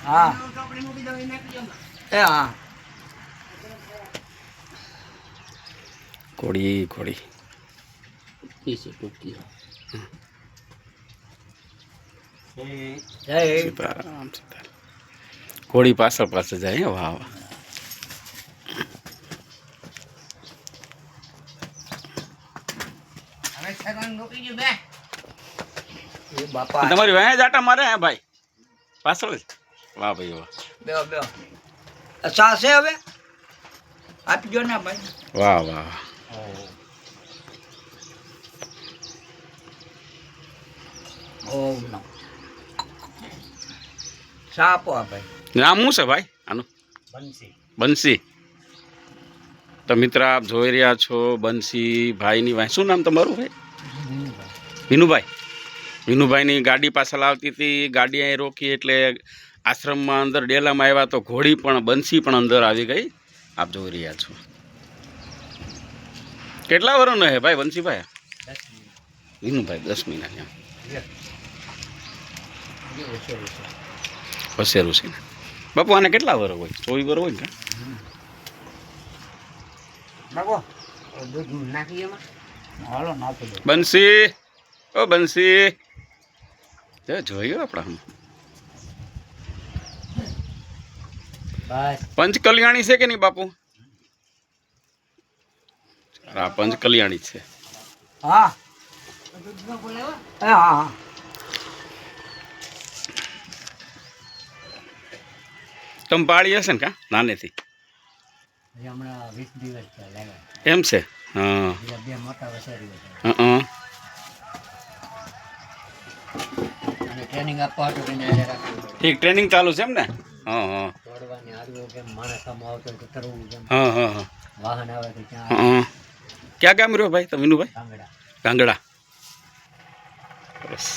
હા એ હા ઘોડી ઘોડી જય સીતારામ સીતારામ ઘોડી પાછળ પાછળ જાય વાહ વાહ એ બાપા તમારી વાંહે જ આટા મારે હે ભાઈ પાછળ જ વાહ ભાઈ વાહ બેહો બેહો ચા છે હવે આપજો ને ભાઈ વાહ વાહ ઓમ નો ચા આપો આ ભાઈ નામ શું છે ભાઈ આનું બંસી તો મિત્ર આપ જોઈ રહ્યા છો બંસી ભાઈની વાંહે શું નામ તમારું ભાઈ વિનુભાઈ વિનુભાઈની ગાડી પાછળ આવતી હતી ગાડી અહીં રોકી એટલે આશ્રમમાં અંદર ડેલામાં આવ્યા તો ઘોડી પણ બંસી પણ અંદર આવી ગઈ આપ જોઈ રહ્યા છો કેટલા વર્ષનો હે ભાઈ બંસીભાઈ વિનુભાઈ 10 મહિના હોશિયારું છે ને બાપુ આને કેટલા વર્ષ હોય 24 વર્ષ હોય ને નાખો દૂધ નાખી એમાં હાલો નાખી દો બંસી ઓ બંસી જોયું આપણા બસ પંચ કલ્યાણી છે કે નહીં બાપુ આ પંચ કલ્યાણી છે હા હા હા તમે પાળી હશે ને કા નાનેથી હમણાં 20 દિવસ લાગ્યા એમ છે હા બે મોટા વસારી હા અને ટ્રેનિંગ આપવા હતું એને રાખવું ઠીક ટ્રેનિંગ ચાલુ છે એમ ને હા હા દોડવાની હારવું કેમ માણસ આમ આવતો તો તરવું કેમ હા હા હા વાહન આવે તો ક્યાં હા ક્યાં ગામ રહ્યો ભાઈ તમે વિનુભાઈ કાંગડા કાંગડા બસ